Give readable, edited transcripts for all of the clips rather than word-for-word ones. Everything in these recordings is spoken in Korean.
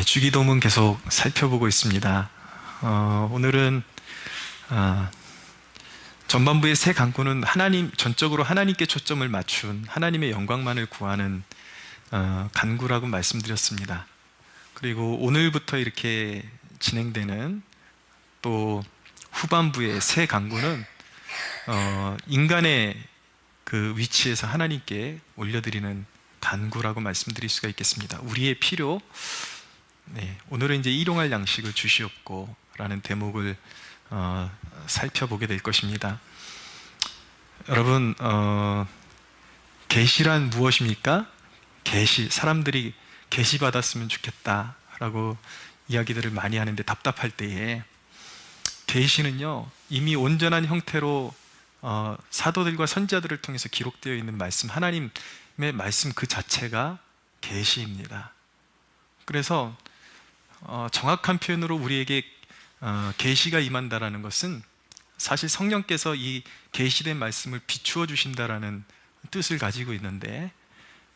주기도문 계속 살펴보고 있습니다. 오늘은 전반부의 세 강구는 전적으로 하나님께 초점을 맞춘 하나님의 영광만을 구하는 간구라고 말씀드렸습니다. 그리고 오늘부터 이렇게 진행되는 또 후반부의 세 강구는 인간의 그 위치에서 하나님께 올려드리는 간구라고 말씀드릴 수가 있겠습니다. 우리의 필요, 오늘은 이제 일용할 양식을 주시옵고 라는 대목을 살펴보게 될 것입니다. 여러분, 계시란 무엇입니까? 사람들이 계시 받았으면 좋겠다 라고 이야기들을 많이 하는데, 답답할 때에 계시는요, 이미 온전한 형태로 사도들과 선지자들을 통해서 기록되어 있는 말씀, 하나님의 말씀 그 자체가 계시입니다. 그래서 정확한 표현으로 우리에게 계시가 임한다라는 것은 사실 성령께서 이 계시된 말씀을 비추어 주신다라는 뜻을 가지고 있는데,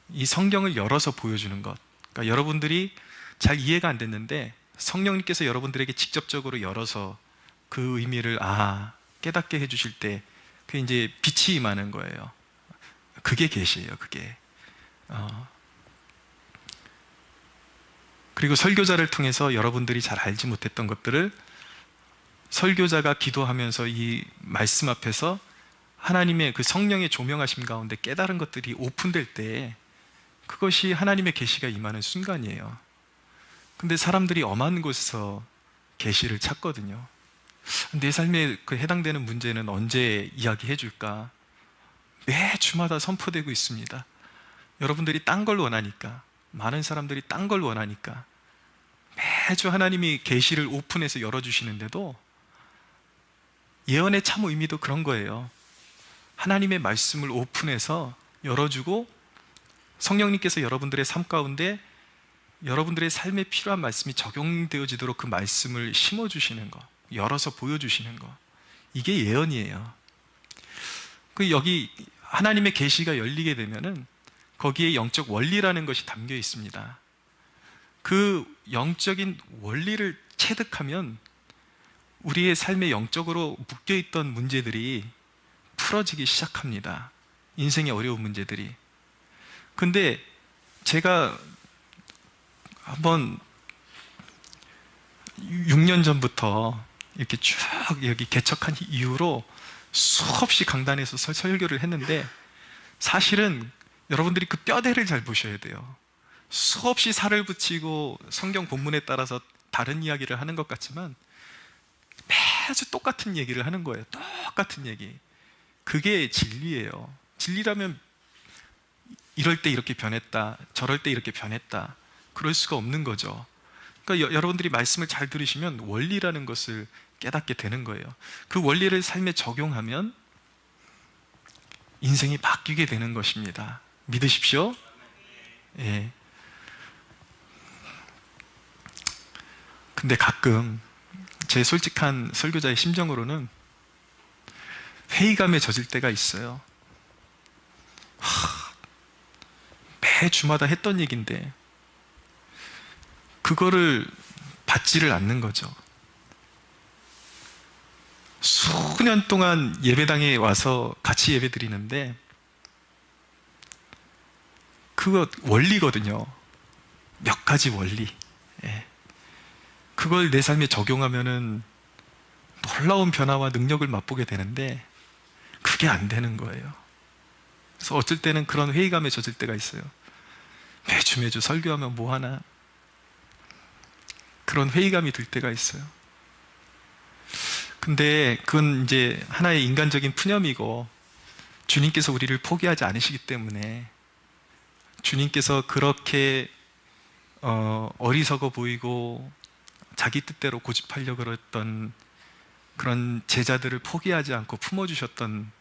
이 성경을 열어서 보여주는 것, 그러니까 여러분들이 잘 이해가 안 됐는데 성령님께서 여러분들에게 직접적으로 열어서 그 의미를 깨닫게 해주실 때 그게 이제 빛이 임하는 거예요. 그게 계시예요. 그게 그리고 설교자를 통해서 여러분들이 잘 알지 못했던 것들을 설교자가 기도하면서 이 말씀 앞에서 하나님의 그 성령의 조명하심 가운데 깨달은 것들이 오픈될 때, 그것이 하나님의 계시가 임하는 순간이에요. 근데 사람들이 엄한 곳에서 계시를 찾거든요. 내 삶에 그 해당되는 문제는 언제 이야기해 줄까? 매 주마다 선포되고 있습니다. 여러분들이 딴 걸 원하니까, 많은 사람들이 딴 걸 원하니까 매주 하나님이 계시를 오픈해서 열어주시는데도, 예언의 참 의미도 그런 거예요. 하나님의 말씀을 오픈해서 열어주고 성령님께서 여러분들의 삶 가운데 여러분들의 삶에 필요한 말씀이 적용되어지도록 그 말씀을 심어주시는 거, 열어서 보여주시는 거, 이게 예언이에요. 여기 하나님의 계시가 열리게 되면은 거기에 영적 원리라는 것이 담겨 있습니다. 그 영적인 원리를 체득하면 우리의 삶에 영적으로 묶여있던 문제들이 풀어지기 시작합니다. 인생의 어려운 문제들이. 근데 제가 한번 6년 전부터 이렇게 쭉 여기 개척한 이후로 수없이 강단에서 설교를 했는데, 사실은 여러분들이 그 뼈대를 잘 보셔야 돼요. 수없이 살을 붙이고 성경 본문에 따라서 다른 이야기를 하는 것 같지만 매주 똑같은 얘기를 하는 거예요. 똑같은 얘기. 그게 진리예요. 진리라면 이럴 때 이렇게 변했다, 저럴 때 이렇게 변했다, 그럴 수가 없는 거죠. 그러니까 여러분들이 말씀을 잘 들으시면 원리라는 것을 깨닫게 되는 거예요. 그 원리를 삶에 적용하면 인생이 바뀌게 되는 것입니다. 믿으십시오. 예. 근데 가끔 제 솔직한 설교자의 심정으로는 회의감에 젖을 때가 있어요. 매 주마다 했던 얘기인데 그거를 받지를 않는 거죠. 수년 동안 예배당에 와서 같이 예배 드리는데 그거 원리거든요. 몇 가지 원리. 그걸 내 삶에 적용하면은 놀라운 변화와 능력을 맛보게 되는데 그게 안 되는 거예요. 그래서 어쩔 때는 그런 회의감에 젖을 때가 있어요. 매주 설교하면 뭐 하나, 그런 회의감이 들 때가 있어요. 근데 그건 이제 하나의 인간적인 푸념이고, 주님께서 우리를 포기하지 않으시기 때문에, 주님께서 그렇게 어리석어 보이고 자기 뜻대로 고집하려고 그랬던 그런 제자들을 포기하지 않고 품어주셨던,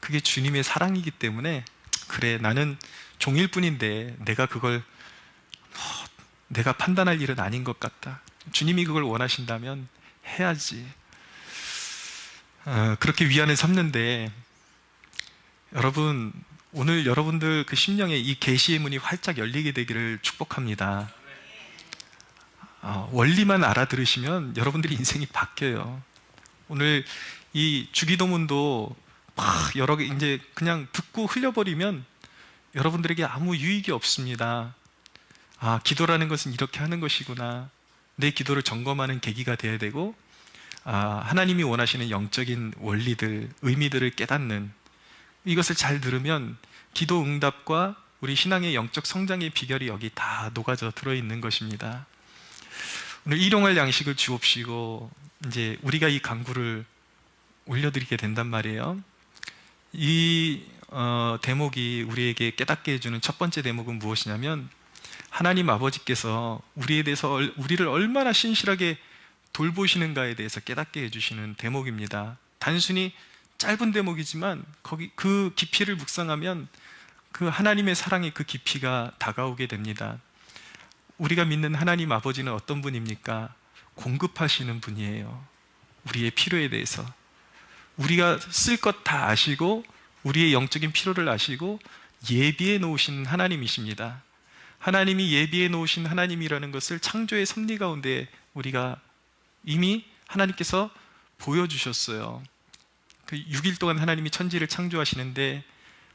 그게 주님의 사랑이기 때문에, 그래, 나는 종일 뿐인데 내가 그걸 내가 판단할 일은 아닌 것 같다, 주님이 그걸 원하신다면 해야지, 그렇게 위안을 삼는데, 여러분, 오늘 여러분들 그 심령에 이 계시의 문이 활짝 열리게 되기를 축복합니다. 원리만 알아들으시면 여러분들이 인생이 바뀌어요. 오늘 이 주기도문도 막 여러 개 이제 그냥 듣고 흘려버리면 여러분들에게 아무 유익이 없습니다. 기도라는 것은 이렇게 하는 것이구나. 내 기도를 점검하는 계기가 돼야 되고, 하나님이 원하시는 영적인 원리들, 의미들을 깨닫는, 이것을 잘 들으면 기도 응답과 우리 신앙의 영적 성장의 비결이 여기 다 녹아져 들어있는 것입니다. 오늘 일용할 양식을 주옵시고, 이제 우리가 이 간구를 올려드리게 된단 말이에요. 이 대목이 우리에게 깨닫게 해주는 첫 번째 대목은 무엇이냐면, 하나님 아버지께서 우리에 대해서 우리를 얼마나 신실하게 돌보시는가에 대해서 깨닫게 해주시는 대목입니다. 단순히 짧은 대목이지만 거기 그 깊이를 묵상하면 그 하나님의 사랑의 그 깊이가 다가오게 됩니다. 우리가 믿는 하나님 아버지는 어떤 분입니까? 공급하시는 분이에요. 우리의 필요에 대해서 우리가 쓸 것 다 아시고 우리의 영적인 필요를 아시고 예비해 놓으신 하나님이십니다. 하나님이 예비해 놓으신 하나님이라는 것을 창조의 섭리 가운데 우리가 이미 하나님께서 보여주셨어요. 그 6일 동안 하나님이 천지를 창조하시는데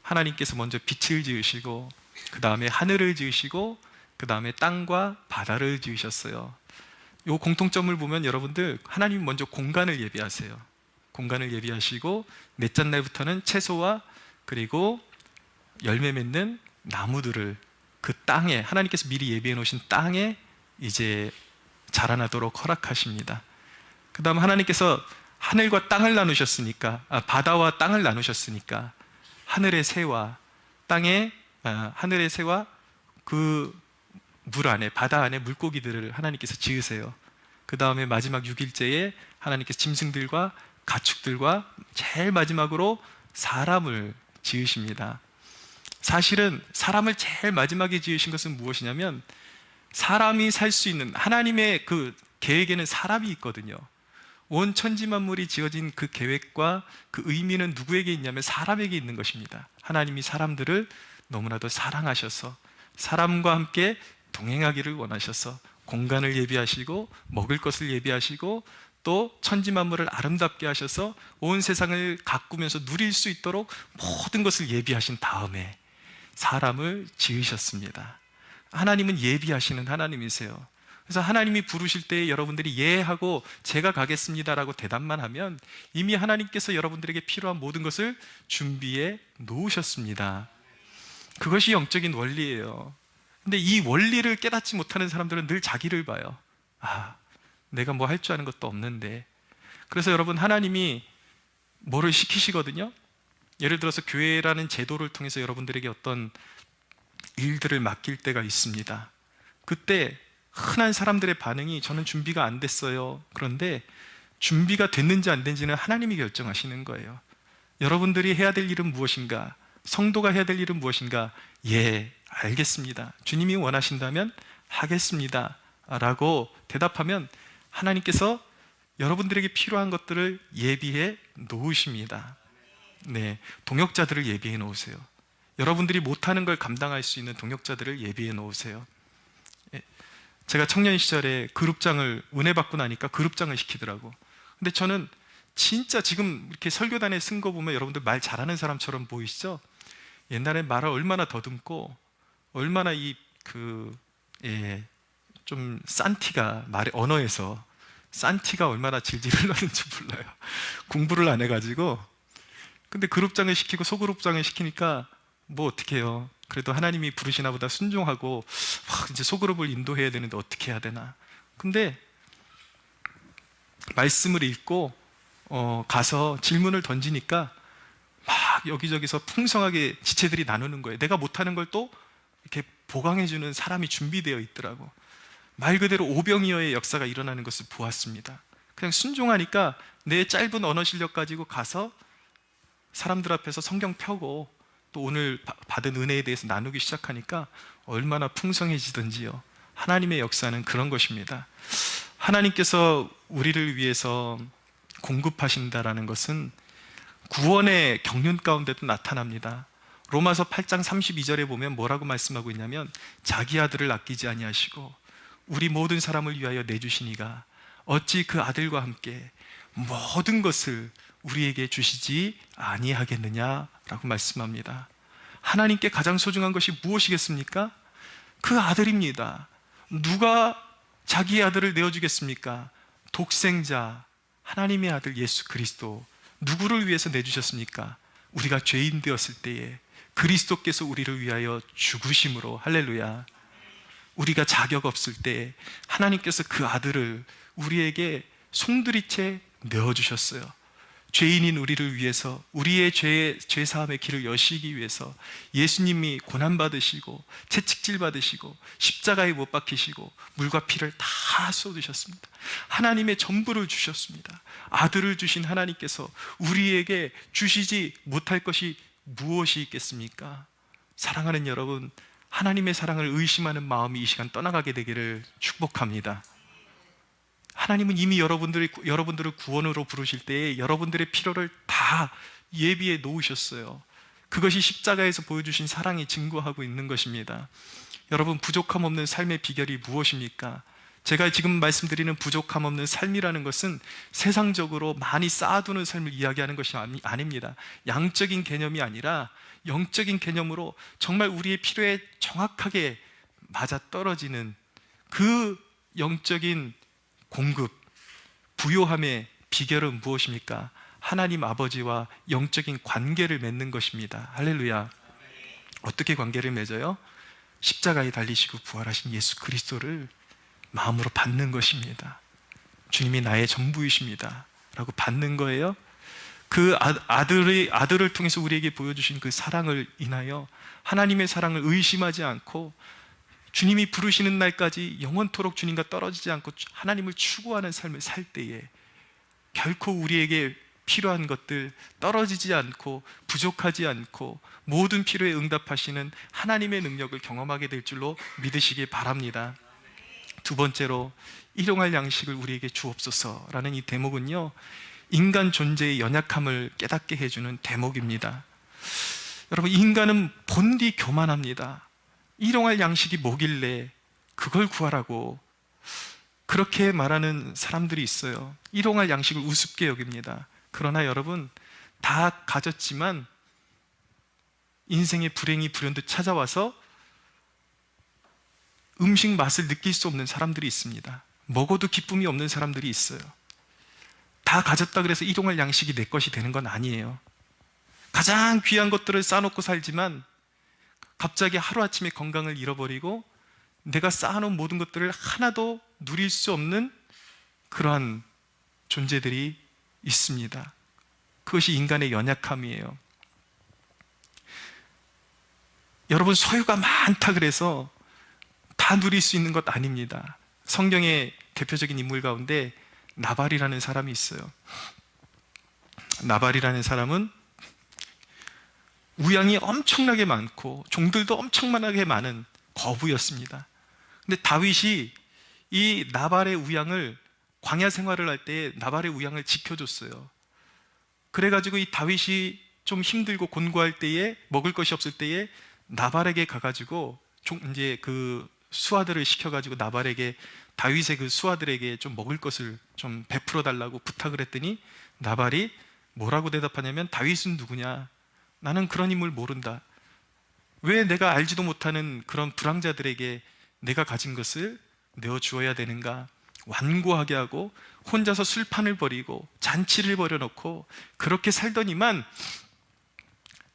하나님께서 먼저 빛을 지으시고 그 다음에 하늘을 지으시고 그 다음에 땅과 바다를 지으셨어요. 이 공통점을 보면 여러분들, 하나님이 먼저 공간을 예비하세요. 공간을 예비하시고 넷째 날부터는 채소와 그리고 열매 맺는 나무들을 그 땅에, 하나님께서 미리 예비해 놓으신 땅에 이제 자라나도록 허락하십니다. 그 다음 하나님께서 하늘과 땅을 나누셨으니까, 바다와 땅을 나누셨으니까 하늘의 새와 땅에, 하늘의 새와 그 물 안에, 바다 안에 물고기들을 하나님께서 지으세요. 그 다음에 마지막 6일째에 하나님께서 짐승들과 가축들과 제일 마지막으로 사람을 지으십니다. 사실은 사람을 제일 마지막에 지으신 것은 무엇이냐면, 사람이 살 수 있는 하나님의 그 계획에는 사람이 있거든요. 온 천지 만물이 지어진 그 계획과 그 의미는 누구에게 있냐면 사람에게 있는 것입니다. 하나님이 사람들을 너무나도 사랑하셔서 사람과 함께 동행하기를 원하셔서 공간을 예비하시고 먹을 것을 예비하시고 또 천지 만물을 아름답게 하셔서 온 세상을 가꾸면서 누릴 수 있도록 모든 것을 예비하신 다음에 사람을 지으셨습니다. 하나님은 예비하시는 하나님이세요. 그래서 하나님이 부르실 때 여러분들이 예 하고 제가 가겠습니다라고 대답만 하면 이미 하나님께서 여러분들에게 필요한 모든 것을 준비해 놓으셨습니다. 그것이 영적인 원리예요. 근데 이 원리를 깨닫지 못하는 사람들은 늘 자기를 봐요. 내가 뭐 할 줄 아는 것도 없는데. 그래서 여러분, 하나님이 뭐를 시키시거든요. 예를 들어서 교회라는 제도를 통해서 여러분들에게 어떤 일들을 맡길 때가 있습니다. 그때 흔한 사람들의 반응이 저는 준비가 안 됐어요. 그런데 준비가 됐는지 안 됐는지는 하나님이 결정하시는 거예요. 여러분들이 해야 될 일은 무엇인가? 성도가 해야 될 일은 무엇인가? 예, 알겠습니다. 주님이 원하신다면 하겠습니다 라고 대답하면 하나님께서 여러분들에게 필요한 것들을 예비해 놓으십니다. 네, 동역자들을 예비해 놓으세요. 여러분들이 못하는 걸 감당할 수 있는 동역자들을 예비해 놓으세요. 제가 청년 시절에 그룹장을 은혜 받고 나니까 그룹장을 시키더라고. 근데 저는 진짜 지금 이렇게 설교단에 쓴 거 보면 여러분들 말 잘하는 사람처럼 보이시죠? 옛날에 말을 얼마나 더듬고 얼마나 좀 싼 티가, 말의 언어에서 싼 티가 얼마나 질질 흘렀는지 몰라요. 공부를 안 해가지고. 근데 그룹장을 시키고 소그룹장을 시키니까 뭐 어떻게 해요? 그래도 하나님이 부르시나 보다 순종하고 이제 소그룹을 인도해야 되는데 어떻게 해야 되나. 근데 말씀을 읽고 가서 질문을 던지니까 막 여기저기서 풍성하게 지체들이 나누는 거예요. 내가 못하는 걸 또 이렇게 보강해주는 사람이 준비되어 있더라고. 말 그대로 오병이어의 역사가 일어나는 것을 보았습니다. 그냥 순종하니까 내 짧은 언어 실력 가지고 가서 사람들 앞에서 성경 펴고 또 오늘 받은 은혜에 대해서 나누기 시작하니까 얼마나 풍성해지던지요. 하나님의 역사는 그런 것입니다. 하나님께서 우리를 위해서 공급하신다라는 것은 구원의 경륜 가운데도 나타납니다. 로마서 8장 32절에 보면 뭐라고 말씀하고 있냐면, 자기 아들을 아끼지 아니하시고 우리 모든 사람을 위하여 내주시니가 어찌 그 아들과 함께 모든 것을 우리에게 주시지 아니하겠느냐라고 말씀합니다. 하나님께 가장 소중한 것이 무엇이겠습니까? 그 아들입니다. 누가 자기의 아들을 내어주겠습니까? 독생자 하나님의 아들 예수 그리스도. 누구를 위해서 내주셨습니까? 우리가 죄인 되었을 때에 그리스도께서 우리를 위하여 죽으심으로. 할렐루야. 우리가 자격 없을 때 하나님께서 그 아들을 우리에게 송두리째 내어주셨어요. 죄인인 우리를 위해서, 우리의 죄사함의 길을 여시기 위해서 예수님이 고난받으시고 채찍질 받으시고 십자가에 못 박히시고 물과 피를 다 쏟으셨습니다. 하나님의 전부를 주셨습니다. 아들을 주신 하나님께서 우리에게 주시지 못할 것이 무엇이 있겠습니까? 사랑하는 여러분, 하나님의 사랑을 의심하는 마음이 이 시간 떠나가게 되기를 축복합니다. 하나님은 이미 여러분들을 구원으로 부르실 때에 여러분들의 필요를 다 예비해 놓으셨어요. 그것이 십자가에서 보여주신 사랑이 증거하고 있는 것입니다. 여러분, 부족함 없는 삶의 비결이 무엇입니까? 제가 지금 말씀드리는 부족함 없는 삶이라는 것은 세상적으로 많이 쌓아두는 삶을 이야기하는 것이 아닙니다. 양적인 개념이 아니라 영적인 개념으로 정말 우리의 필요에 정확하게 맞아떨어지는 그 영적인 공급, 부요함의 비결은 무엇입니까? 하나님 아버지와 영적인 관계를 맺는 것입니다. 할렐루야. 어떻게 관계를 맺어요? 십자가에 달리시고 부활하신 예수 그리스도를 마음으로 받는 것입니다. 주님이 나의 전부이십니다 라고 받는 거예요. 그 아들을 통해서 우리에게 보여주신 그 사랑을 인하여 하나님의 사랑을 의심하지 않고 주님이 부르시는 날까지 영원토록 주님과 떨어지지 않고 하나님을 추구하는 삶을 살 때에 결코 우리에게 필요한 것들 떨어지지 않고 부족하지 않고 모든 필요에 응답하시는 하나님의 능력을 경험하게 될 줄로 믿으시기 바랍니다. 두 번째로, 일용할 양식을 우리에게 주옵소서라는 이 대목은요, 인간 존재의 연약함을 깨닫게 해주는 대목입니다. 여러분, 인간은 본디 교만합니다. 일용할 양식이 뭐길래 그걸 구하라고 그렇게 말하는 사람들이 있어요. 일용할 양식을 우습게 여깁니다. 그러나 여러분, 다 가졌지만 인생의 불행이 불현듯 찾아와서 음식 맛을 느낄 수 없는 사람들이 있습니다. 먹어도 기쁨이 없는 사람들이 있어요. 다 가졌다 그래서 일용할 양식이 내 것이 되는 건 아니에요. 가장 귀한 것들을 쌓아놓고 살지만 갑자기 하루아침에 건강을 잃어버리고 내가 쌓아놓은 모든 것들을 하나도 누릴 수 없는 그러한 존재들이 있습니다. 그것이 인간의 연약함이에요. 여러분, 소유가 많다 그래서 다 누릴 수 있는 것 아닙니다. 성경의 대표적인 인물 가운데 나발이라는 사람이 있어요. 나발이라는 사람은 우양이 엄청나게 많고 종들도 엄청나게 많은 거부였습니다. 근데 다윗이 이 나발의 우양을, 광야 생활을 할 때 나발의 우양을 지켜줬어요. 그래가지고 이 다윗이 좀 힘들고 곤고할 때에, 먹을 것이 없을 때에 나발에게 가가지고 이제 그 수하들을 시켜가지고 나발에게, 다윗의 그 수하들에게 좀 먹을 것을 좀 베풀어 달라고 부탁을 했더니 나발이 뭐라고 대답하냐면, 다윗은 누구냐? 나는 그런 인물 모른다. 왜 내가 알지도 못하는 그런 불황자들에게 내가 가진 것을 내어주어야 되는가? 완고하게 하고 혼자서 술판을 벌이고 잔치를 벌여놓고 그렇게 살더니만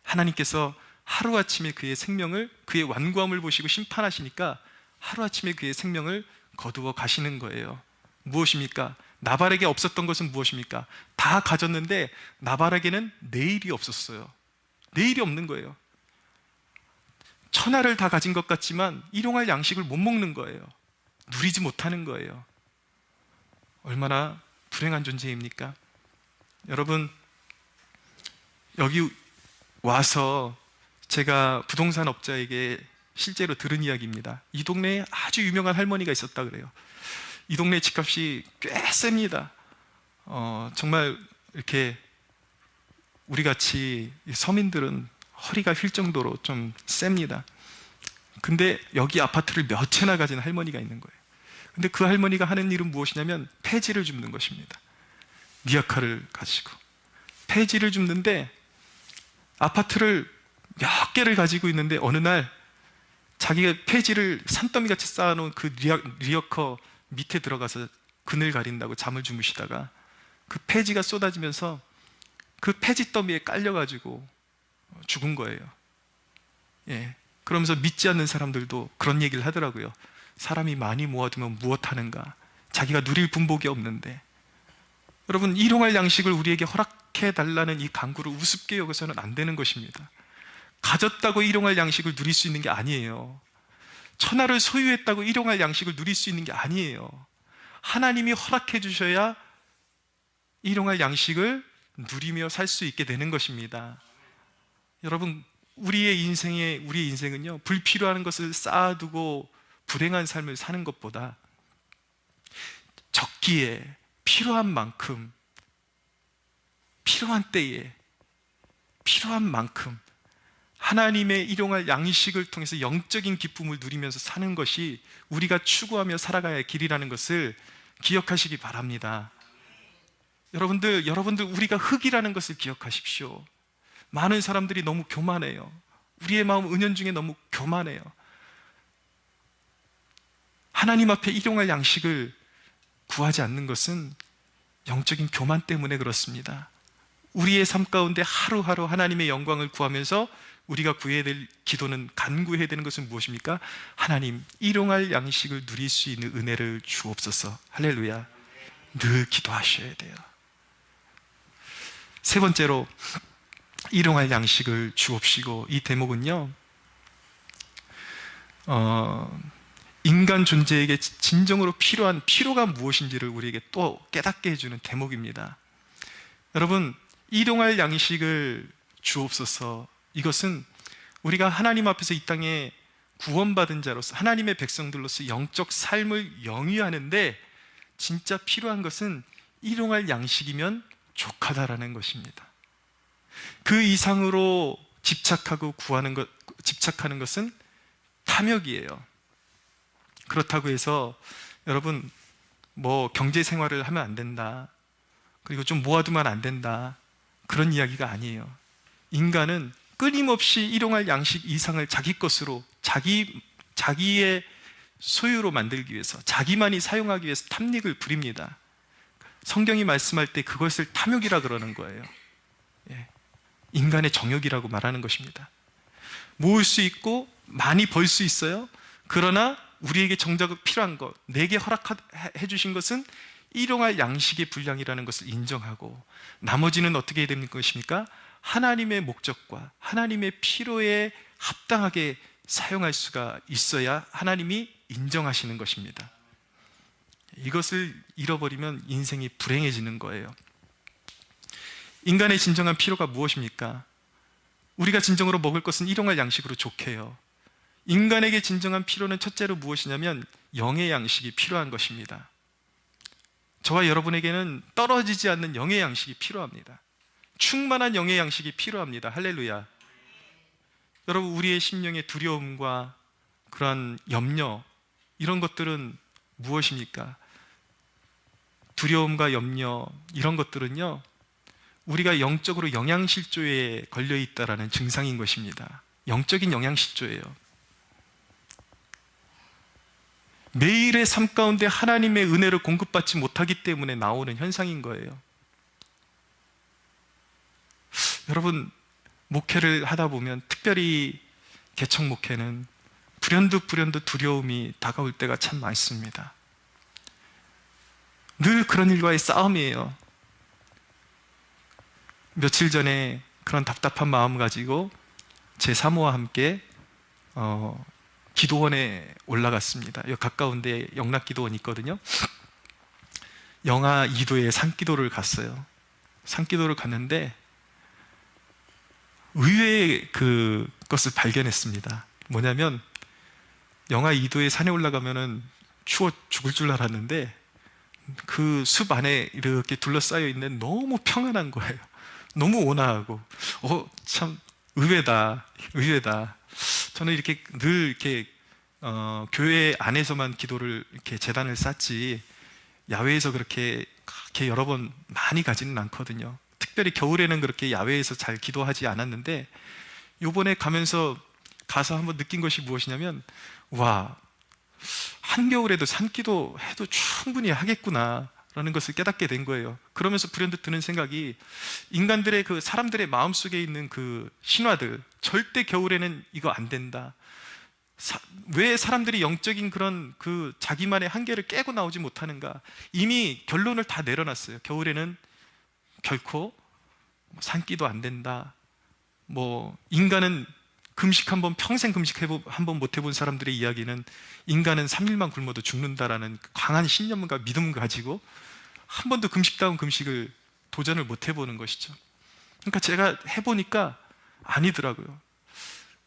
하나님께서 하루아침에 그의 생명을, 그의 완고함을 보시고 심판하시니까 하루아침에 그의 생명을 거두어 가시는 거예요. 무엇입니까? 나발에게 없었던 것은 무엇입니까? 다 가졌는데 나발에게는 내일이 없었어요. 내일이 없는 거예요. 천하를 다 가진 것 같지만 일용할 양식을 못 먹는 거예요. 누리지 못하는 거예요. 얼마나 불행한 존재입니까? 여러분, 여기 와서 제가 부동산 업자에게 실제로 들은 이야기입니다. 이 동네에 아주 유명한 할머니가 있었다 그래요. 이 동네 집값이 꽤 셉니다. 정말 이렇게 우리같이 서민들은 허리가 휠 정도로 좀 셉니다. 근데 여기 아파트를 몇 채나 가진 할머니가 있는 거예요. 근데 그 할머니가 하는 일은 무엇이냐면 폐지를 줍는 것입니다. 리어카를 가지고 폐지를 줍는데, 아파트를 몇 개를 가지고 있는데 어느 날 자기가 폐지를 산더미같이 쌓아놓은 그 리어커 밑에 들어가서 그늘 가린다고 잠을 주무시다가 그 폐지가 쏟아지면서 그 폐지 더미에 깔려가지고 죽은 거예요. 예. 그러면서 믿지 않는 사람들도 그런 얘기를 하더라고요. 사람이 많이 모아두면 무엇하는가? 자기가 누릴 분복이 없는데. 여러분, 일용할 양식을 우리에게 허락해 달라는 이 간구를 우습게 여겨서는 안 되는 것입니다. 가졌다고 일용할 양식을 누릴 수 있는 게 아니에요. 천하를 소유했다고 일용할 양식을 누릴 수 있는 게 아니에요. 하나님이 허락해 주셔야 일용할 양식을 누리며 살 수 있게 되는 것입니다. 여러분, 우리의 인생은요, 불필요한 것을 쌓아두고 불행한 삶을 사는 것보다 적기에 필요한 만큼, 필요한 때에 필요한 만큼 하나님의 일용할 양식을 통해서 영적인 기쁨을 누리면서 사는 것이 우리가 추구하며 살아가야 할 길이라는 것을 기억하시기 바랍니다. 여러분들 우리가 흙이라는 것을 기억하십시오. 많은 사람들이 너무 교만해요. 우리의 마음 은연중에 너무 교만해요. 하나님 앞에 일용할 양식을 구하지 않는 것은 영적인 교만 때문에 그렇습니다. 우리의 삶 가운데 하루하루 하나님의 영광을 구하면서 우리가 구해야 될 기도는, 간구해야 되는 것은 무엇입니까? 하나님, 일용할 양식을 누릴 수 있는 은혜를 주옵소서. 할렐루야. 늘 기도하셔야 돼요. 세 번째로, 일용할 양식을 주옵시고, 이 대목은요, 인간 존재에게 진정으로 필요한 필요가 무엇인지를 우리에게 또 깨닫게 해주는 대목입니다. 여러분, 일용할 양식을 주옵소서. 이것은 우리가 하나님 앞에서 이 땅에 구원받은 자로서, 하나님의 백성들로서 영적 삶을 영위하는데 진짜 필요한 것은 일용할 양식이면 족하다라는 것입니다. 그 이상으로 집착하는 것은 탐욕이에요. 그렇다고 해서 여러분, 경제 생활을 하면 안 된다, 그리고 좀 모아두면 안 된다, 그런 이야기가 아니에요. 인간은 끊임없이 일용할 양식 이상을 자기 것으로, 자기의 소유로 만들기 위해서, 자기만이 사용하기 위해서 탐닉을 부립니다. 성경이 말씀할 때 그것을 탐욕이라 그러는 거예요. 예. 인간의 정욕이라고 말하는 것입니다. 모을 수 있고 많이 벌 수 있어요. 그러나 우리에게 정작 필요한 것, 내게 허락해 주신 것은 일용할 양식의 분량이라는 것을 인정하고, 나머지는 어떻게 해야 되는 것입니까? 하나님의 목적과 하나님의 필요에 합당하게 사용할 수가 있어야 하나님이 인정하시는 것입니다. 이것을 잃어버리면 인생이 불행해지는 거예요. 인간의 진정한 필요가 무엇입니까? 우리가 진정으로 먹을 것은 일용할 양식으로 족해요. 인간에게 진정한 필요는 첫째로 무엇이냐면 영의 양식이 필요한 것입니다. 저와 여러분에게는 떨어지지 않는 영의 양식이 필요합니다. 충만한 영의 양식이 필요합니다. 할렐루야. 여러분, 우리의 심령의 두려움과 그런 염려, 이런 것들은 무엇입니까? 두려움과 염려, 이런 것들은요, 우리가 영적으로 영양실조에 걸려 있다라는 증상인 것입니다. 영적인 영양실조예요. 매일의 삶 가운데 하나님의 은혜를 공급받지 못하기 때문에 나오는 현상인 거예요. 여러분, 목회를 하다 보면, 특별히 개척 목회는 불현듯 두려움이 다가올 때가 참 많습니다. 늘 그런 일과의 싸움이에요. 며칠 전에 그런 답답한 마음 가지고 제 사모와 함께 기도원에 올라갔습니다. 여기 가까운 데 영락기도원이 있거든요. 영하 2도의 산기도를 갔어요. 산기도를 갔는데 의외의 그것을 발견했습니다. 뭐냐면, 영하 2도의 산에 올라가면은 추워 죽을 줄 알았는데 그 숲 안에 이렇게 둘러싸여 있는 너무 평안한 거예요. 너무 온화하고, 참 의외다. 저는 이렇게 늘 이렇게 교회 안에서만 기도를 이렇게 제단을 쌓지 야외에서 그렇게 여러 번 많이 가지는 않거든요. 특별히 겨울에는 그렇게 야외에서 잘 기도하지 않았는데 요번에 가서 한번 느낀 것이 무엇이냐면, 와, 한겨울에도 산기도 해도 충분히 하겠구나 라는 것을 깨닫게 된 거예요. 그러면서 불현듯 드는 생각이, 인간들의 사람들의 마음속에 있는 그 신화들, 절대 겨울에는 이거 안 된다, 왜 사람들이 영적인 그런 자기만의 한계를 깨고 나오지 못하는가, 이미 결론을 다 내려놨어요. 겨울에는 결코 산기도 안 된다, 인간은 금식 평생 금식 한번 못 해본 사람들의 이야기는 인간은 3일만 굶어도 죽는다라는 강한 신념과 믿음을 가지고 한 번도 금식다운 금식을 도전을 못 해보는 것이죠. 그러니까 제가 해보니까 아니더라고요.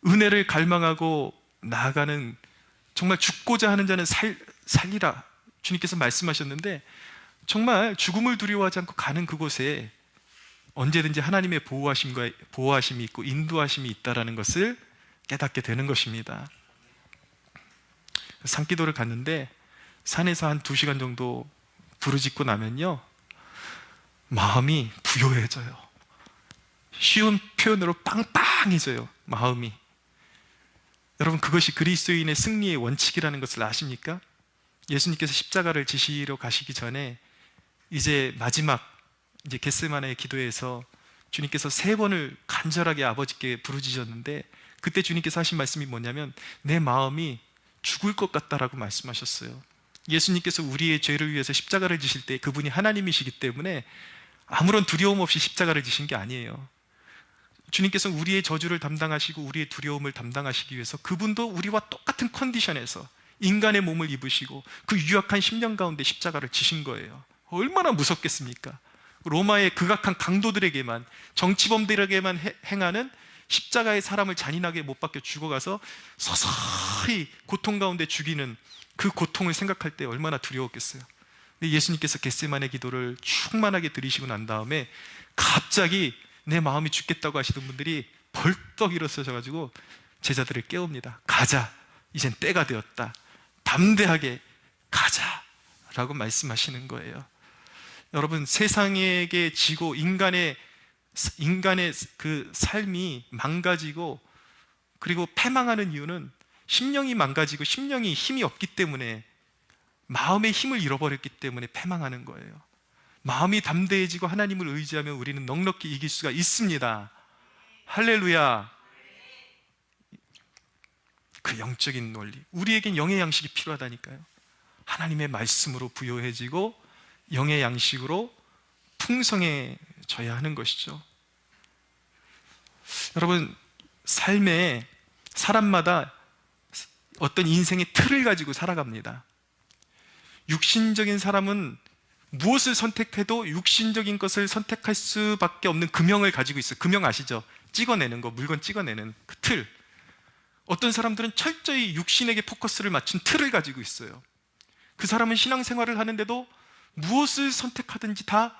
은혜를 갈망하고 나아가는, 정말 죽고자 하는 자는 살리라 주님께서 말씀하셨는데, 정말 죽음을 두려워하지 않고 가는 그곳에 언제든지 하나님의 보호하심이 있고 인도하심이 있다는 것을 깨닫게 되는 것입니다. 산기도를 갔는데 산에서 한 2시간 정도 부르짖고 나면요, 마음이 부요해져요. 쉬운 표현으로 빵빵해져요, 마음이. 여러분, 그것이 그리스도인의 승리의 원칙이라는 것을 아십니까? 예수님께서 십자가를 지시러 가시기 전에 이제 마지막 겟세마네 기도에서 주님께서 3번을 간절하게 아버지께 부르짖으셨는데, 그때 주님께서 하신 말씀이 뭐냐면, 내 마음이 죽을 것 같다라고 말씀하셨어요. 예수님께서 우리의 죄를 위해서 십자가를 지실 때 그분이 하나님이시기 때문에 아무런 두려움 없이 십자가를 지신 게 아니에요. 주님께서 우리의 저주를 담당하시고 우리의 두려움을 담당하시기 위해서 그분도 우리와 똑같은 컨디션에서 인간의 몸을 입으시고 그 유약한 심령 가운데 십자가를 지신 거예요. 얼마나 무섭겠습니까? 로마의 극악한 강도들에게만, 정치범들에게만 행하는 십자가의 사람을 잔인하게 못 박혀 죽어가서 서서히 고통 가운데 죽이는 그 고통을 생각할 때 얼마나 두려웠겠어요. 근데 예수님께서 겟세마네 기도를 충만하게 드리시고 난 다음에 갑자기 내 마음이 죽겠다고 하시던 분들이 벌떡 일어서셔가지고 제자들을 깨웁니다. 가자, 이젠 때가 되었다, 담대하게 가자 라고 말씀하시는 거예요. 여러분, 세상에게 지고 인간의 그 삶이 망가지고 그리고 패망하는 이유는 심령이 망가지고 심령이 힘이 없기 때문에, 마음의 힘을 잃어버렸기 때문에 패망하는 거예요. 마음이 담대해지고 하나님을 의지하면 우리는 넉넉히 이길 수가 있습니다. 할렐루야. 그 영적인 논리, 우리에겐 영의 양식이 필요하다니까요. 하나님의 말씀으로 부요해지고 영의 양식으로 풍성해져야 하는 것이죠. 여러분, 삶에 사람마다 어떤 인생의 틀을 가지고 살아갑니다. 육신적인 사람은 무엇을 선택해도 육신적인 것을 선택할 수밖에 없는 금형을 가지고 있어요. 금형 아시죠? 찍어내는 거, 물건 찍어내는 그 틀. 어떤 사람들은 철저히 육신에게 포커스를 맞춘 틀을 가지고 있어요. 그 사람은 신앙생활을 하는데도 무엇을 선택하든지 다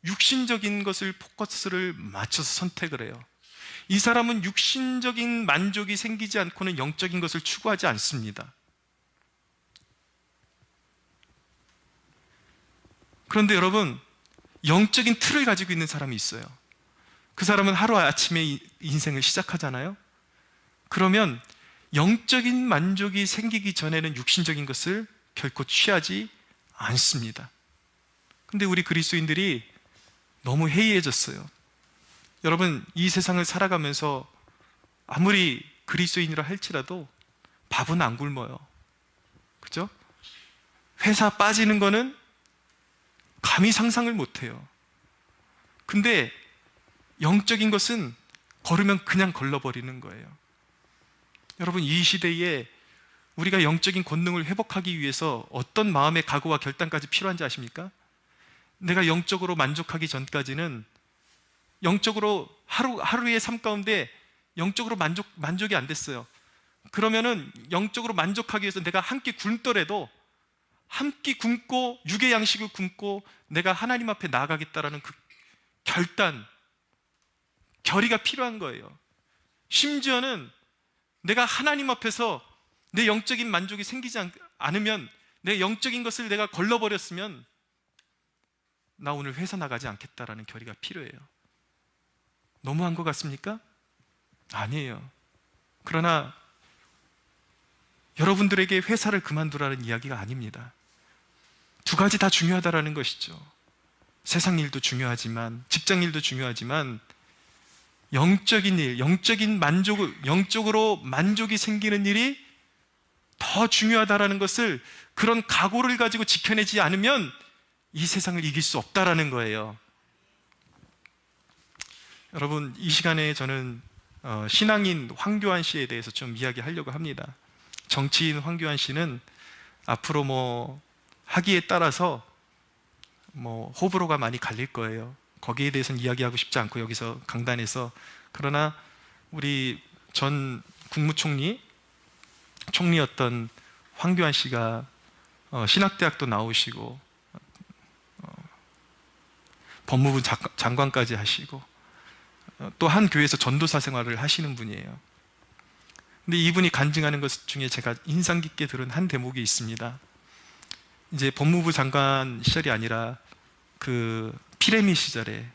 육신적인 것을 포커스를 맞춰서 선택을 해요. 이 사람은 육신적인 만족이 생기지 않고는 영적인 것을 추구하지 않습니다. 그런데 여러분, 영적인 틀을 가지고 있는 사람이 있어요. 그 사람은 하루아침에 인생을 시작하잖아요. 그러면 영적인 만족이 생기기 전에는 육신적인 것을 결코 취하지 않습니다. 근데 우리 그리스도인들이 너무 해이해졌어요. 여러분, 이 세상을 살아가면서 아무리 그리스도인이라 할지라도 밥은 안 굶어요. 그죠? 회사 빠지는 거는 감히 상상을 못해요. 근데 영적인 것은 걸으면 그냥 걸러버리는 거예요. 여러분, 이 시대에 우리가 영적인 권능을 회복하기 위해서 어떤 마음의 각오와 결단까지 필요한지 아십니까? 내가 영적으로 만족하기 전까지는, 영적으로 하루의 삶 가운데 영적으로 만족이 안 됐어요. 그러면은 영적으로 만족하기 위해서 내가 한 끼 굶더라도 한 끼 굶고 육의 양식을 굶고 내가 하나님 앞에 나아가겠다라는 그 결의가 필요한 거예요. 심지어는 내가 하나님 앞에서 내 영적인 만족이 생기지 않으면, 내 영적인 것을 내가 걸러버렸으면 나 오늘 회사 나가지 않겠다라는 결의가 필요해요. 너무한 것 같습니까? 아니에요. 그러나 여러분들에게 회사를 그만두라는 이야기가 아닙니다. 두 가지 다 중요하다라는 것이죠. 세상 일도 중요하지만, 직장 일도 중요하지만, 영적인 일, 영적으로 만족이 생기는 일이 더 중요하다라는 것을, 그런 각오를 가지고 지켜내지 않으면 이 세상을 이길 수 없다라는 거예요. 여러분, 이 시간에 저는 신앙인 황교안 씨에 대해서 좀 이야기하려고 합니다. 정치인 황교안 씨는 앞으로 하기에 따라서 호불호가 많이 갈릴 거예요. 거기에 대해서는 이야기하고 싶지 않고 여기서 강단에서. 그러나 우리 전 총리였던 황교안 씨가 신학대학도 나오시고 법무부 장관까지 하시고 또 한 교회에서 전도사 생활을 하시는 분이에요. 근데 이분이 간증하는 것 중에 제가 인상 깊게 들은 한 대목이 있습니다. 이제 법무부 장관 시절이 아니라 그 피레미 시절에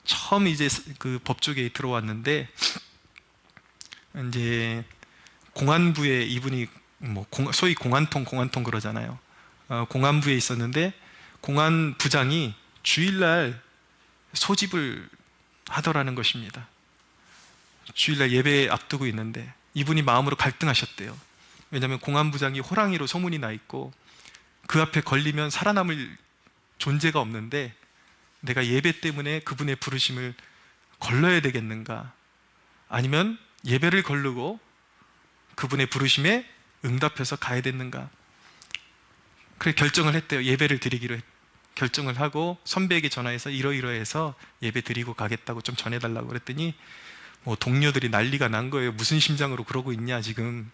처음 이제 그 법조계에 들어왔는데, 이제 공안부에 이분이 소위 공안통 그러잖아요. 공안부에 있었는데 공안부장이 주일날 소집을 하더라는 것입니다. 주일날 예배 앞두고 있는데 이분이 마음으로 갈등하셨대요. 왜냐하면 공안부장이 호랑이로 소문이 나 있고 그 앞에 걸리면 살아남을 존재가 없는데 내가 예배 때문에 그분의 부르심을 걸러야 되겠는가, 아니면 예배를 걸르고 그분의 부르심에 응답해서 가야 됐는가. 그래 결정을 했대요. 예배를 드리기로 결정을 하고 선배에게 전화해서 이러이러해서 예배 드리고 가겠다고 좀 전해달라고 그랬더니 동료들이 난리가 난 거예요. 무슨 심장으로 그러고 있냐 지금,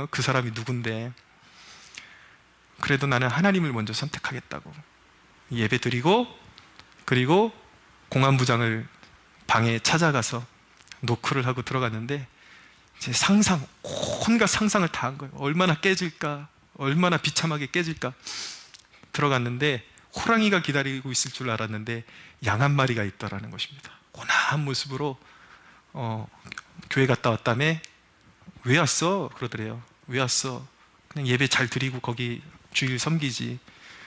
그 사람이 누군데. 그래도 나는 하나님을 먼저 선택하겠다고 예배 드리고, 그리고 공안부장을 방에 찾아가서 노크를 하고 들어갔는데 이제 온갖 상상을 다 한 거예요. 얼마나 깨질까, 얼마나 비참하게 깨질까. 들어갔는데 호랑이가 기다리고 있을 줄 알았는데 양 한 마리가 있더라는 것입니다. 온화한 모습으로 교회 갔다 왔다며. 왜 왔어? 그러더래요. 왜 왔어? 그냥 예배 잘 드리고 거기 주일 섬기지.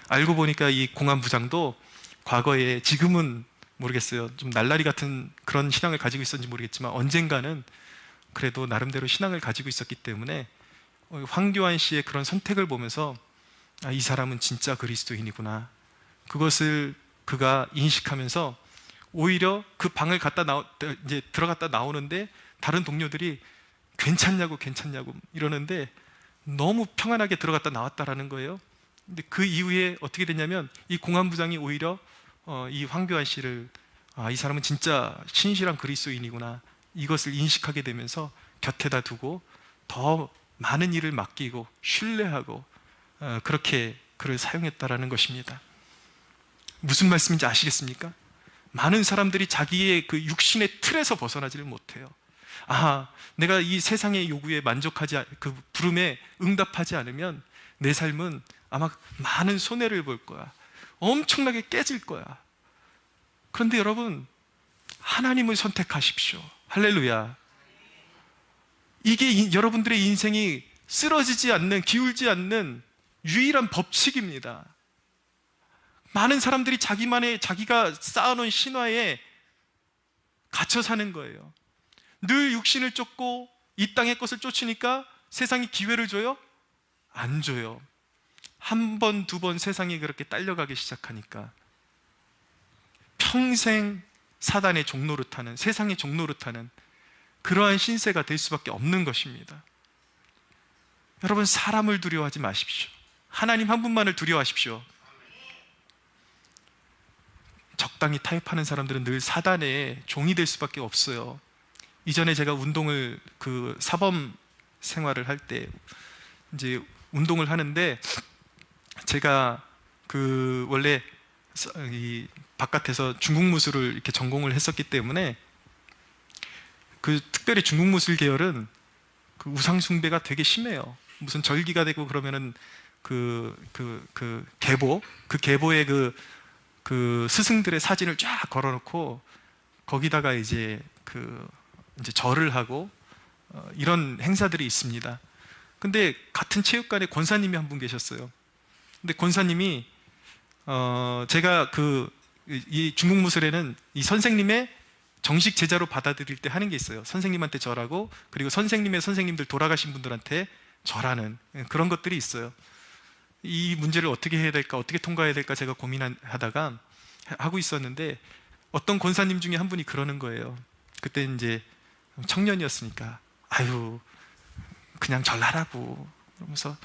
알고 보니까 이 공안부장도 과거에, 지금은 모르겠어요, 좀 날라리 같은 그런 신앙을 가지고 있었는지 모르겠지만 언젠가는 그래도 나름대로 신앙을 가지고 있었기 때문에 황교안 씨의 그런 선택을 보면서 이 사람은 진짜 그리스도인이구나, 그것을 그가 인식하면서 오히려 그 방을 이제 들어갔다 나오는데 다른 동료들이 괜찮냐고 이러는데 너무 평안하게 들어갔다 나왔다라는 거예요. 근데 그 이후에 어떻게 됐냐면 이 공안부장이 오히려 이 황교안 씨를 이 사람은 진짜 신실한 그리스도인이구나, 이것을 인식하게 되면서 곁에다 두고 더 많은 일을 맡기고 신뢰하고 그렇게 그를 사용했다라는 것입니다. 무슨 말씀인지 아시겠습니까? 많은 사람들이 자기의 그 육신의 틀에서 벗어나지를 못해요. 내가 이 세상의 요구에 그 부름에 응답하지 않으면 내 삶은 아마 많은 손해를 볼 거야, 엄청나게 깨질 거야. 그런데 여러분, 하나님을 선택하십시오. 할렐루야. 이게 여러분들의 인생이 쓰러지지 않는, 기울지 않는 유일한 법칙입니다. 많은 사람들이 자기가 쌓아놓은 신화에 갇혀 사는 거예요. 늘 육신을 쫓고 이 땅의 것을 쫓으니까 세상이 기회를 줘요? 안 줘요. 한 번, 두 번 세상이 그렇게 딸려가기 시작하니까 평생 사단의 종노릇하는, 세상의 종노릇하는 그러한 신세가 될 수밖에 없는 것입니다. 여러분, 사람을 두려워하지 마십시오. 하나님 한 분만을 두려워하십시오. 적당히 타협하는 사람들은 늘 사단의 종이 될 수밖에 없어요. 이전에 제가 사범 생활을 할 때 이제 운동을 하는데, 제가 원래 이 바깥에서 중국 무술을 이렇게 전공을 했었기 때문에 특별히 중국 무술 계열은 우상 숭배가 되게 심해요. 무슨 절기가 되고 그러면은 계보, 그 계보에 그 스승들의 사진을 쫙 걸어놓고 거기다가 이제 이제 절을 하고 이런 행사들이 있습니다. 근데 같은 체육관에 권사님이 한 분 계셨어요. 근데 권사님이 제가 이 중국 무술에는 이 선생님의 정식 제자로 받아들일 때 하는 게 있어요. 선생님한테 절하고, 그리고 선생님의 선생님들 돌아가신 분들한테 절하는 그런 것들이 있어요. 이 문제를 어떻게 해야 될까, 어떻게 통과해야 될까 제가 고민하다가 하고 있었는데, 어떤 권사님 중에 한 분이 그러는 거예요. 그때 이제 청년이었으니까, 아유 그냥 절하라고 그러면서,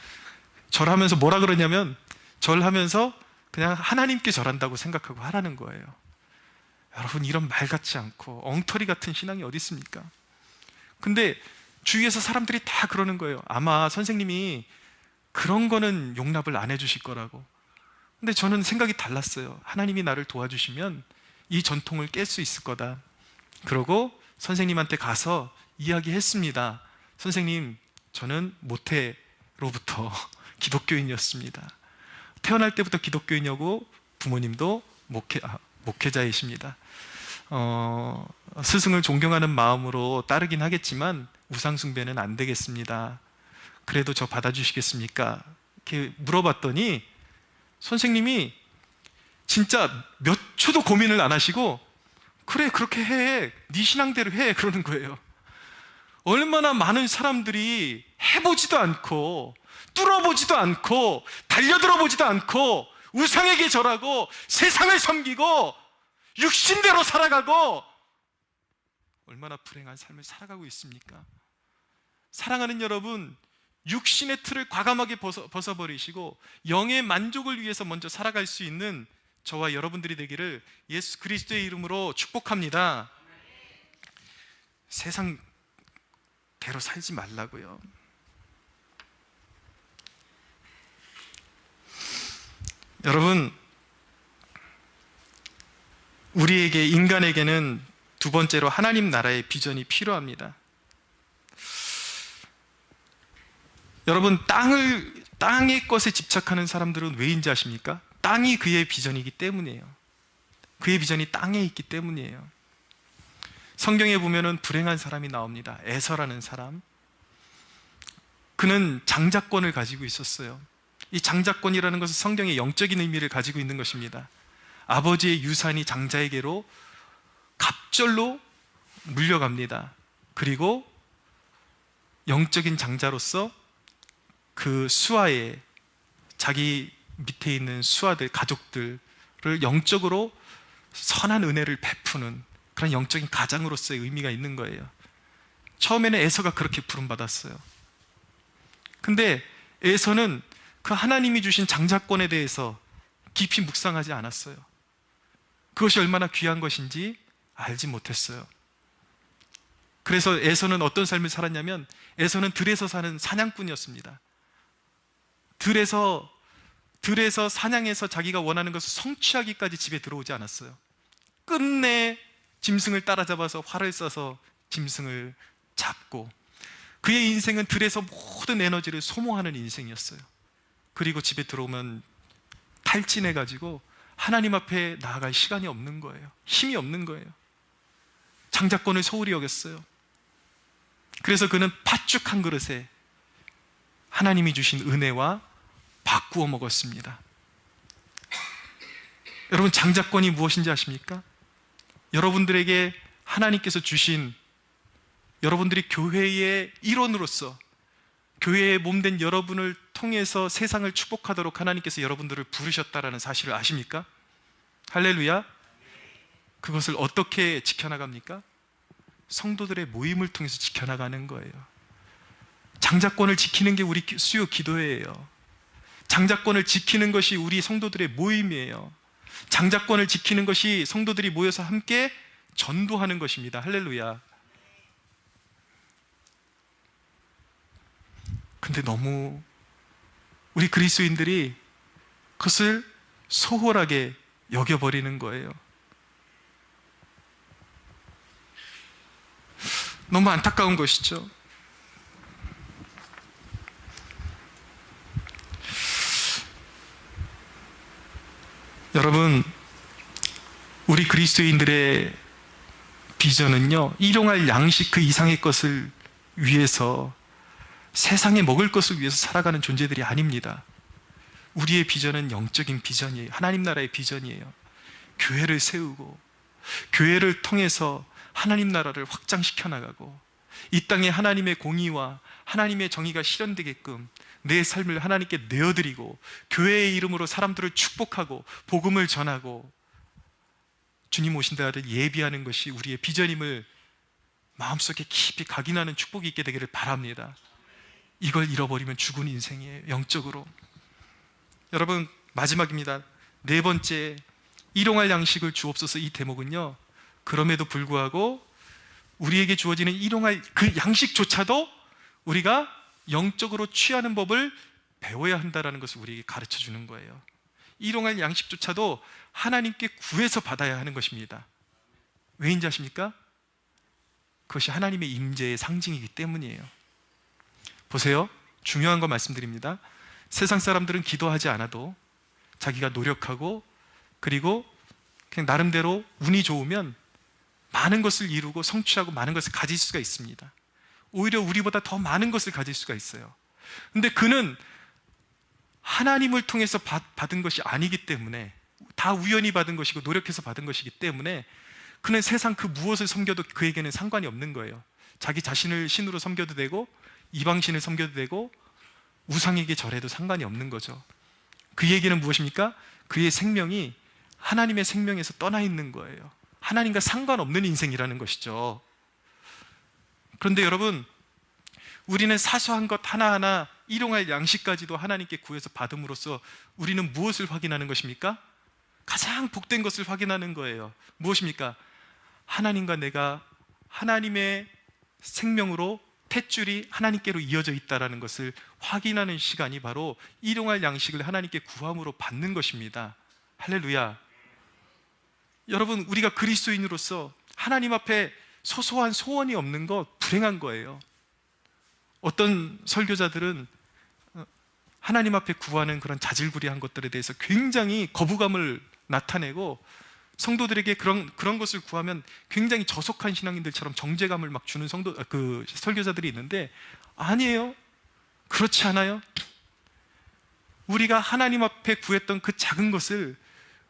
절하면서 뭐라 그러냐면, 절하면서 그냥 하나님께 절한다고 생각하고 하라는 거예요. 여러분, 이런 말 같지 않고 엉터리 같은 신앙이 어디 있습니까? 근데 주위에서 사람들이 다 그러는 거예요. 아마 선생님이 그런 거는 용납을 안 해주실 거라고. 근데 저는 생각이 달랐어요. 하나님이 나를 도와주시면 이 전통을 깰 수 있을 거다. 그러고 선생님한테 가서 이야기했습니다. 선생님, 저는 모태로부터 기독교인이었습니다. 태어날 때부터 기독교인이고 부모님도 목회자이십니다. 스승을 존경하는 마음으로 따르긴 하겠지만 우상숭배는 안 되겠습니다. 그래도 저 받아주시겠습니까? 이렇게 물어봤더니 선생님이 진짜 몇 초도 고민을 안 하시고, 그래, 그렇게 해, 네 신앙대로 해, 그러는 거예요. 얼마나 많은 사람들이 해보지도 않고 뚫어보지도 않고 달려들어보지도 않고 우상에게 절하고 세상을 섬기고 육신대로 살아가고 얼마나 불행한 삶을 살아가고 있습니까? 사랑하는 여러분, 육신의 틀을 과감하게 벗어버리시고 영의 만족을 위해서 먼저 살아갈 수 있는 저와 여러분들이 되기를 예수 그리스도의 이름으로 축복합니다. 세상대로 살지 말라고요. 여러분, 우리에게, 인간에게는 두 번째로 하나님 나라의 비전이 필요합니다. 여러분, 땅의 것에 집착하는 사람들은 왜인지 아십니까? 땅이 그의 비전이기 때문이에요. 그의 비전이 땅에 있기 때문이에요. 성경에 보면은 불행한 사람이 나옵니다. 에서라는 사람. 그는 장자권을 가지고 있었어요. 이 장자권이라는 것은 성경의 영적인 의미를 가지고 있는 것입니다. 아버지의 유산이 장자에게로 갑절로 물려갑니다. 그리고 영적인 장자로서 그 수하에, 자기 밑에 있는 수하들, 가족들을 영적으로 선한 은혜를 베푸는 그런 영적인 가장으로서의 의미가 있는 거예요. 처음에는 에서가 그렇게 부름받았어요. 근데 에서는 그 하나님이 주신 장자권에 대해서 깊이 묵상하지 않았어요. 그것이 얼마나 귀한 것인지 알지 못했어요. 그래서 에서는 어떤 삶을 살았냐면, 에서는 들에서 사는 사냥꾼이었습니다. 들에서 사냥해서 자기가 원하는 것을 성취하기까지 집에 들어오지 않았어요. 끝내 짐승을 따라잡아서 활을 쏴서 짐승을 잡고, 그의 인생은 들에서 모든 에너지를 소모하는 인생이었어요. 그리고 집에 들어오면 탈진해가지고 하나님 앞에 나아갈 시간이 없는 거예요. 힘이 없는 거예요. 장자권을 소홀히 여겼어요. 그래서 그는 팥죽 한 그릇에 하나님이 주신 은혜와 바꾸어 먹었습니다. 여러분, 장자권이 무엇인지 아십니까? 여러분들에게 하나님께서 주신, 여러분들이 교회의 일원으로서, 교회의 몸된 여러분을 통해서 세상을 축복하도록 하나님께서 여러분들을 부르셨다라는 사실을 아십니까? 할렐루야. 그것을 어떻게 지켜나갑니까? 성도들의 모임을 통해서 지켜나가는 거예요. 장자권을 지키는 게 우리 수요 기도회예요. 장자권을 지키는 것이 우리 성도들의 모임이에요. 장자권을 지키는 것이 성도들이 모여서 함께 전도하는 것입니다. 할렐루야. 근데 너무 우리 그리스도인들이 그것을 소홀하게 여겨버리는 거예요. 너무 안타까운 것이죠. 여러분, 우리 그리스도인들의 비전은요, 일용할 양식 그 이상의 것을 위해서, 세상에 먹을 것을 위해서 살아가는 존재들이 아닙니다. 우리의 비전은 영적인 비전이에요. 하나님 나라의 비전이에요. 교회를 세우고, 교회를 통해서 하나님 나라를 확장시켜 나가고, 이 땅에 하나님의 공의와 하나님의 정의가 실현되게끔 내 삶을 하나님께 내어드리고, 교회의 이름으로 사람들을 축복하고 복음을 전하고 주님 오신 날을 예비하는 것이 우리의 비전임을 마음속에 깊이 각인하는 축복이 있게 되기를 바랍니다. 이걸 잃어버리면 죽은 인생이에요, 영적으로. 여러분, 마지막입니다. 네 번째, 일용할 양식을 주옵소서. 이 대목은요, 그럼에도 불구하고 우리에게 주어지는 일용할 그 양식조차도 우리가 영적으로 취하는 법을 배워야 한다는 것을 우리에게 가르쳐 주는 거예요. 일용할 양식조차도 하나님께 구해서 받아야 하는 것입니다. 왜인지 아십니까? 그것이 하나님의 임재의 상징이기 때문이에요. 보세요, 중요한 거 말씀드립니다. 세상 사람들은 기도하지 않아도 자기가 노력하고, 그리고 그냥 나름대로 운이 좋으면 많은 것을 이루고 성취하고 많은 것을 가질 수가 있습니다. 오히려 우리보다 더 많은 것을 가질 수가 있어요. 근데 그는 하나님을 통해서 받은 것이 아니기 때문에, 다 우연히 받은 것이고 노력해서 받은 것이기 때문에 그는 세상 그 무엇을 섬겨도 그에게는 상관이 없는 거예요. 자기 자신을 신으로 섬겨도 되고, 이방신을 섬겨도 되고, 우상에게 절해도 상관이 없는 거죠. 그 얘기는 무엇입니까? 그의 생명이 하나님의 생명에서 떠나 있는 거예요. 하나님과 상관없는 인생이라는 것이죠. 그런데 여러분, 우리는 사소한 것 하나하나, 일용할 양식까지도 하나님께 구해서 받음으로써 우리는 무엇을 확인하는 것입니까? 가장 복된 것을 확인하는 거예요. 무엇입니까? 하나님과 내가 하나님의 생명으로 탯줄이 하나님께로 이어져 있다는 것을 확인하는 시간이 바로 일용할 양식을 하나님께 구함으로 받는 것입니다. 할렐루야. 여러분, 우리가 그리스도인으로서 하나님 앞에 소소한 소원이 없는 것 불행한 거예요. 어떤 설교자들은 하나님 앞에 구하는 그런 자질구레한 것들에 대해서 굉장히 거부감을 나타내고, 성도들에게 그런 것을 구하면 굉장히 저속한 신앙인들처럼 정죄감을 막 주는 설교자들이 있는데, 아니에요. 그렇지 않아요. 우리가 하나님 앞에 구했던 그 작은 것을,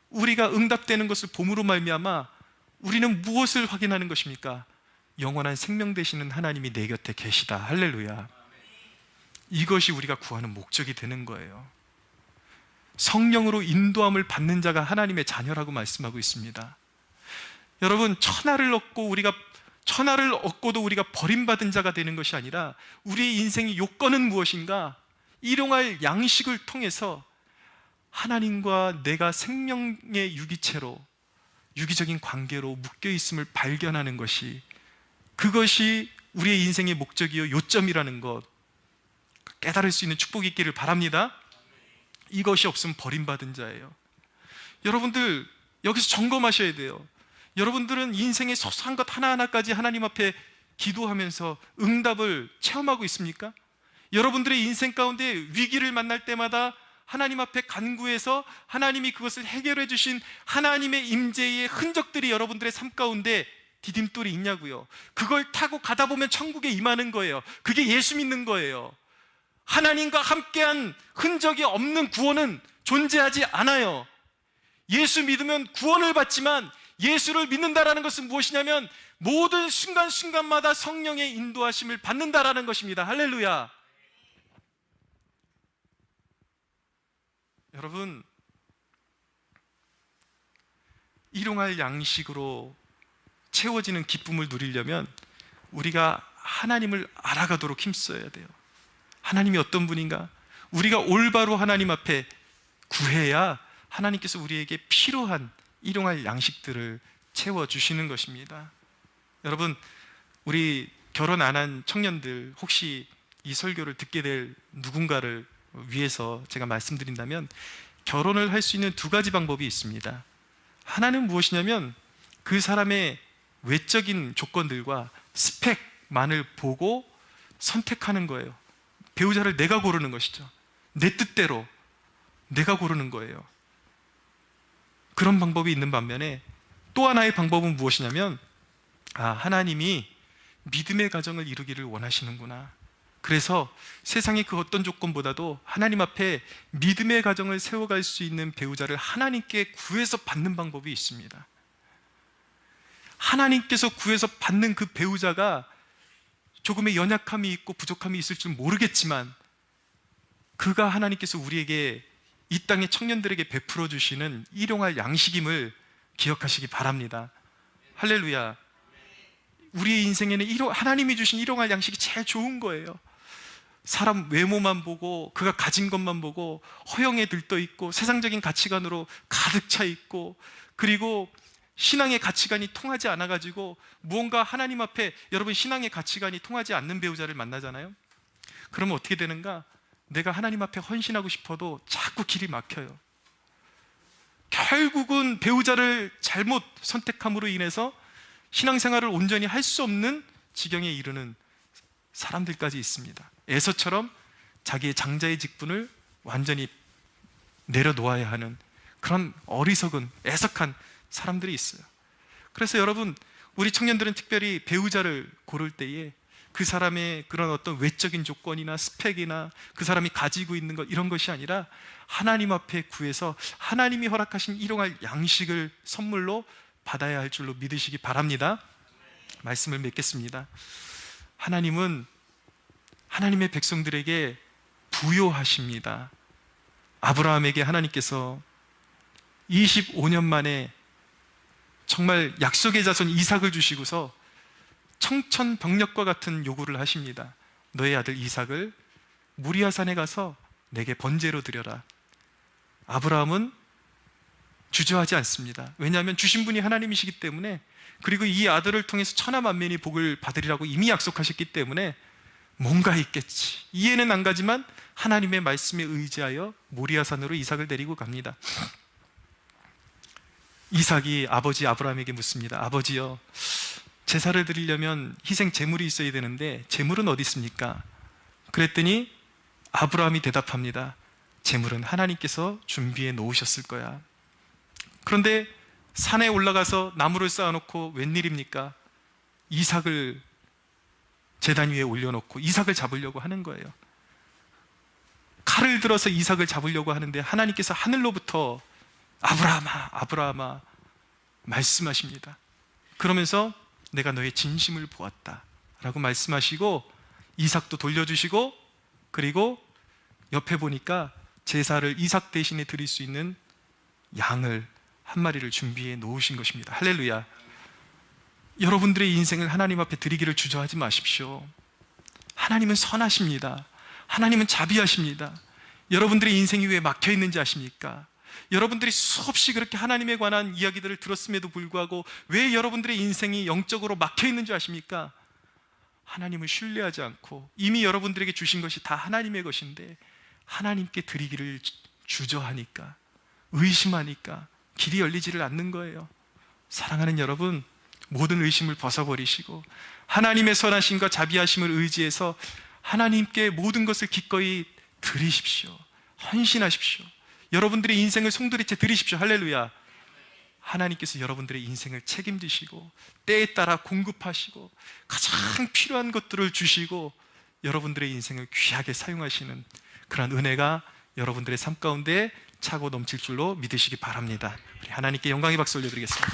우리가 응답되는 것을 봄으로 말미암아 우리는 무엇을 확인하는 것입니까? 영원한 생명 되시는 하나님이 내 곁에 계시다. 할렐루야. 이것이 우리가 구하는 목적이 되는 거예요. 성령으로 인도함을 받는 자가 하나님의 자녀라고 말씀하고 있습니다. 여러분, 천하를 얻고도 우리가 버림받은 자가 되는 것이 아니라, 우리의 인생의 요건은 무엇인가? 일용할 양식을 통해서 하나님과 내가 생명의 유기체로, 유기적인 관계로 묶여 있음을 발견하는 것이, 그것이 우리의 인생의 목적이요 요점이라는 것 깨달을 수 있는 축복이 있기를 바랍니다. 이것이 없으면 버림받은 자예요. 여러분들, 여기서 점검하셔야 돼요. 여러분들은 인생의 소소한 것 하나하나까지 하나님 앞에 기도하면서 응답을 체험하고 있습니까? 여러분들의 인생 가운데 위기를 만날 때마다 하나님 앞에 간구해서 하나님이 그것을 해결해 주신 하나님의 임재의 흔적들이 여러분들의 삶 가운데 디딤돌이 있냐고요. 그걸 타고 가다 보면 천국에 임하는 거예요. 그게 예수 믿는 거예요. 하나님과 함께한 흔적이 없는 구원은 존재하지 않아요. 예수 믿으면 구원을 받지만, 예수를 믿는다라는 것은 무엇이냐면 모든 순간순간마다 성령의 인도하심을 받는다라는 것입니다. 할렐루야. 여러분, 일용할 양식으로 채워지는 기쁨을 누리려면 우리가 하나님을 알아가도록 힘써야 돼요. 하나님이 어떤 분인가? 우리가 올바로 하나님 앞에 구해야 하나님께서 우리에게 필요한 일용할 양식들을 채워주시는 것입니다. 여러분, 우리 결혼 안 한 청년들, 혹시 이 설교를 듣게 될 누군가를 위해서 제가 말씀드린다면, 결혼을 할 수 있는 두 가지 방법이 있습니다. 하나는 무엇이냐면, 그 사람의 외적인 조건들과 스펙만을 보고 선택하는 거예요. 배우자를 내가 고르는 것이죠. 내 뜻대로 내가 고르는 거예요. 그런 방법이 있는 반면에 또 하나의 방법은 무엇이냐면, 하나님이 믿음의 가정을 이루기를 원하시는구나. 그래서 세상의 그 어떤 조건보다도 하나님 앞에 믿음의 가정을 세워갈 수 있는 배우자를 하나님께 구해서 받는 방법이 있습니다. 하나님께서 구해서 받는 그 배우자가 조금의 연약함이 있고 부족함이 있을 줄 모르겠지만, 그가 하나님께서 우리에게 이 땅의 청년들에게 베풀어 주시는 일용할 양식임을 기억하시기 바랍니다. 할렐루야. 우리의 인생에는 하나님이 주신 일용할 양식이 제일 좋은 거예요. 사람 외모만 보고 그가 가진 것만 보고 허영에 들떠 있고 세상적인 가치관으로 가득 차 있고, 그리고 신앙의 가치관이 통하지 않아 가지고 무언가 하나님 앞에, 여러분 신앙의 가치관이 통하지 않는 배우자를 만나잖아요. 그러면 어떻게 되는가? 내가 하나님 앞에 헌신하고 싶어도 자꾸 길이 막혀요. 결국은 배우자를 잘못 선택함으로 인해서 신앙생활을 온전히 할 수 없는 지경에 이르는 사람들까지 있습니다. 에서처럼 자기의 장자의 직분을 완전히 내려놓아야 하는 그런 어리석은 애석한 사람들이 있어요. 그래서 여러분, 우리 청년들은 특별히 배우자를 고를 때에 그 사람의 그런 어떤 외적인 조건이나 스펙이나 그 사람이 가지고 있는 것, 이런 것이 아니라 하나님 앞에 구해서 하나님이 허락하신 일용할 양식을 선물로 받아야 할 줄로 믿으시기 바랍니다. 말씀을 맺겠습니다. 하나님은 하나님의 백성들에게 부요하십니다. 아브라함에게 하나님께서 25년 만에 정말 약속의 자손 이삭을 주시고서 청천벽력과 같은 요구를 하십니다. 너의 아들 이삭을 모리아산에 가서 내게 번제로 드려라. 아브라함은 주저하지 않습니다. 왜냐하면 주신 분이 하나님이시기 때문에, 그리고 이 아들을 통해서 천하 만민이 복을 받으리라고 이미 약속하셨기 때문에 뭔가 있겠지, 이해는 안 가지만 하나님의 말씀에 의지하여 모리아산으로 이삭을 데리고 갑니다. 이삭이 아버지 아브라함에게 묻습니다. 아버지요, 제사를 드리려면 희생 제물이 있어야 되는데 제물은 어디 있습니까? 그랬더니 아브라함이 대답합니다. 제물은 하나님께서 준비해 놓으셨을 거야. 그런데 산에 올라가서 나무를 쌓아놓고 웬일입니까? 이삭을 제단 위에 올려놓고 이삭을 잡으려고 하는 거예요. 칼을 들어서 이삭을 잡으려고 하는데 하나님께서 하늘로부터 아브라함아, 아브라함아 말씀하십니다. 그러면서 내가 너의 진심을 보았다 라고 말씀하시고 이삭도 돌려주시고, 그리고 옆에 보니까 제사를 이삭 대신에 드릴 수 있는 양을 한 마리를 준비해 놓으신 것입니다. 할렐루야. 여러분들의 인생을 하나님 앞에 드리기를 주저하지 마십시오. 하나님은 선하십니다. 하나님은 자비하십니다. 여러분들의 인생이 왜 막혀 있는지 아십니까? 여러분들이 수없이 그렇게 하나님에 관한 이야기들을 들었음에도 불구하고 왜 여러분들의 인생이 영적으로 막혀 있는 줄 아십니까? 하나님을 신뢰하지 않고 이미 여러분들에게 주신 것이 다 하나님의 것인데 하나님께 드리기를 주저하니까, 의심하니까 길이 열리지를 않는 거예요. 사랑하는 여러분, 모든 의심을 벗어버리시고 하나님의 선하심과 자비하심을 의지해서 하나님께 모든 것을 기꺼이 드리십시오. 헌신하십시오. 여러분들의 인생을 송두리째 드리십시오. 할렐루야. 하나님께서 여러분들의 인생을 책임지시고 때에 따라 공급하시고 가장 필요한 것들을 주시고 여러분들의 인생을 귀하게 사용하시는 그런 은혜가 여러분들의 삶 가운데 차고 넘칠 줄로 믿으시기 바랍니다. 우리 하나님께 영광의 박수 올려드리겠습니다.